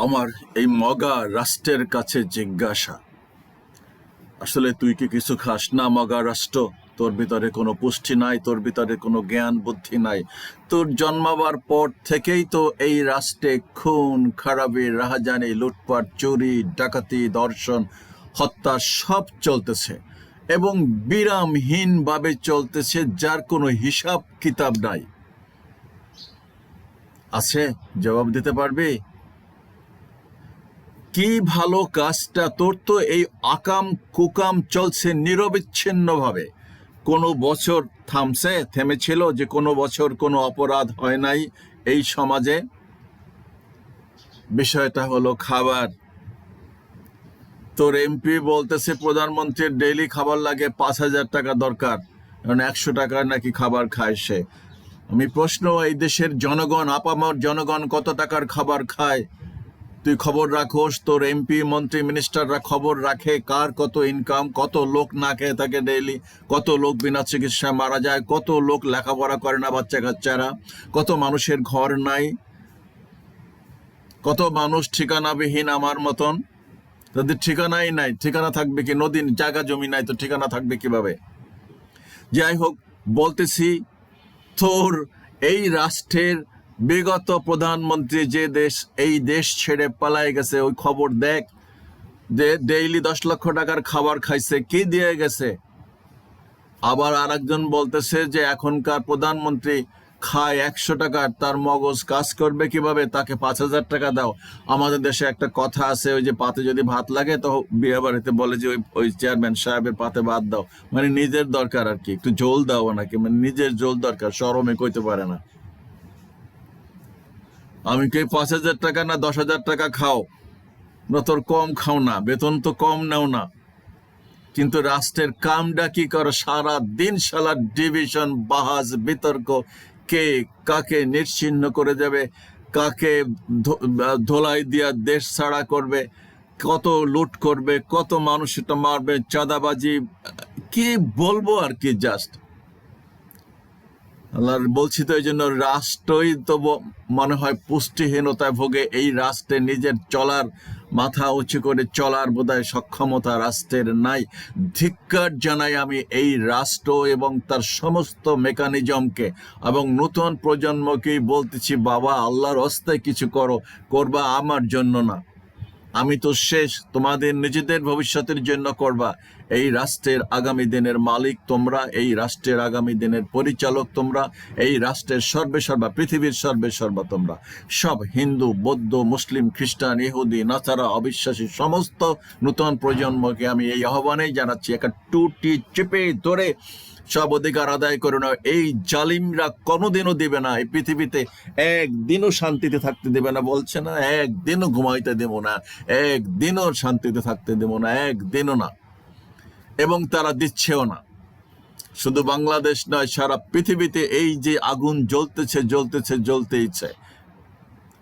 আমার এই মগা রাষ্ট্রের কাছে জিজ্ঞাসা, আসলে তুই কি কিছু খাস না? মগা রাষ্ট্র, তোর ভিতরে কোনো পুষ্টি নাই, তোর ভিতরে কোনো জ্ঞান বুদ্ধি নাই। তোর জন্মাবার পর থেকেই তো এই রাষ্ট্রে খুন খারাপি, রাহাজানি, লুটপাট, চুরি, ডাকাতি, ধর্ষণ, হত্যা সব চলতেছে এবং বিরামহীনভাবে চলতেছে, যার কোনো হিসাব কিতাব নাই। আছে? জবাব দিতে পারবি? কি ভালো কাজটা তোর? তো এই আকাম কুকাম চলছে নিরবিচ্ছিন্নভাবে। কোনো বছর থেমেছিল যে কোনো বছর কোনো অপরাধ হয় নাই এই সমাজে? বিষয়টা হলো খাবার। তোর এমপি বলতেছে প্রধানমন্ত্রীর ডেইলি খাবার লাগে 5,000 টাকা দরকার, কারণ 100 টাকার নাকি খাবার খায় সে। আমি প্রশ্ন, এই দেশের জনগণ, আপামর জনগণ কত টাকার খাবার খায়? তুই খবর রাখোস? তোর এমপি, মন্ত্রী, মিনিস্টাররা খবর রাখে কার কত ইনকাম? কত লোক না খেয়ে থাকে ডেইলি? কত লোক বিনা চিকিৎসায় মারা যায়? কত লোক লেখাপড়া করে না, বাচ্চা কাচ্চারা? কত মানুষের ঘর নাই? কত মানুষ ঠিকানাবিহীন আমার মতন? তাদের ঠিকানাই নাই। ঠিকানা থাকবে কি? নদীর জায়গা জমি নাই তো ঠিকানা থাকবে কিভাবে? যাই হোক, বলতেছি, তোর এই রাষ্ট্রের বিগত প্রধানমন্ত্রী যে এই দেশ ছেড়ে পালায় গেছে, ওই খবর দেখ যে ডেইলি 10 লক্ষ টাকার খাবার খাইছে, কি দিয়ে গেছে? আবার আরেকজন বলতেছে যে এখনকার প্রধানমন্ত্রী খায় 100 টাকার, তার মগজ কাজ করবে কিভাবে? তাকে 5,000 টাকা দাও। আমাদের দেশে একটা কথা আছে, ওই যে পাতে যদি ভাত লাগে তো বিয়ে বাড়িতে বলে যে ওই চেয়ারম্যান সাহেবের পাতে ভাত দাও, মানে নিজের দরকার আর কি, একটু ঝোল দাও নাকি, মানে নিজের ঝোল দরকার, শরমে কইতে পারে না। আমি কি 5,000 টাকা না 10,000 টাকা খাও না? তোর কম খাও না, বেতন তো কম নেও না, কিন্তু রাষ্ট্রের কামটা কি করো? সারা দিন শালা ডিভিশন, বাহাজ, বিতর্ক, কে কাকে নিশ্চিহ্ন করে যাবে, কাকে ধোলাই দিয়া দেশ ছাড়া করবে, কত লুট করবে, কত মানুষটা মারবে, চাঁদাবাজি, কি বলবো আর কি। জাস্ট আল্লাহর বলছি তো, এই জন্য রাষ্ট্রই তো মনে হয় পুষ্টিহীনতায় ভোগে। এই রাষ্ট্রে নিজের চলার, মাথা উঁচু করে চলার বোধহয় সক্ষমতা রাষ্ট্রের নাই। ধিক্কার জানাই আমি এই রাষ্ট্র এবং তার সমস্ত মেকানিজমকে, এবং নতুন প্রজন্মকেই বলতেছি, বাবা আল্লাহর হস্তে কিছু করবা আমার জন্য না। আমি তো শেষ, তোমাদের নিজেদের ভবিষ্যতের জন্য করবা। এই রাষ্ট্রের আগামী দিনের মালিক তোমরা, এই রাষ্ট্রের আগামী দিনের পরিচালক তোমরা, এই রাষ্ট্রের সর্বেসর্বা, পৃথিবীর সর্বেসর্বা তোমরা। সব হিন্দু, বৌদ্ধ, মুসলিম, খ্রিস্টান, ইহুদি, নাসারা, অবিশ্বাসী সমস্ত নতুন প্রজন্মকে আমি এই আহ্বানেই জানাচ্ছি, একটা টুটি চেপে ধরে সব অধিকার আদায় করে নাও। এই জালিমরা কোনোদিনও দিবে না, এই পৃথিবীতে একদিনও শান্তিতে থাকতে দেবে না। বলছে না, একদিনও ঘুমাইতে দেব না, একদিনও শান্তিতে থাকতে দেব না, একদিনও না। এবং তারা দিচ্ছেও না। শুধু বাংলাদেশ নয়, সারা পৃথিবীতে এই যে আগুন জ্বলতেছে, জ্বলতেইছে।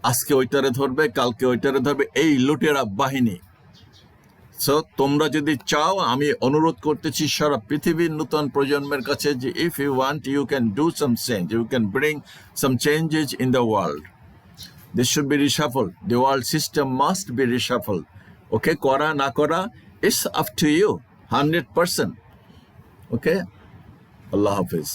আজকে ওইটারে ধরবে, কালকে ওইটারে ধরবে, এই লুটেরা বাহিনী। সো তোমরা যদি চাও, আমি অনুরোধ করতেছি সারা পৃথিবীর নতুন প্রজন্মের কাছে যে if you want, you can do some change, you can bring some changes in the world. This should be reshuffle, the world system must be reshuffle. Okay, করা না করা it's up to you 100%। Okay, আল্লাহ হাফিজ।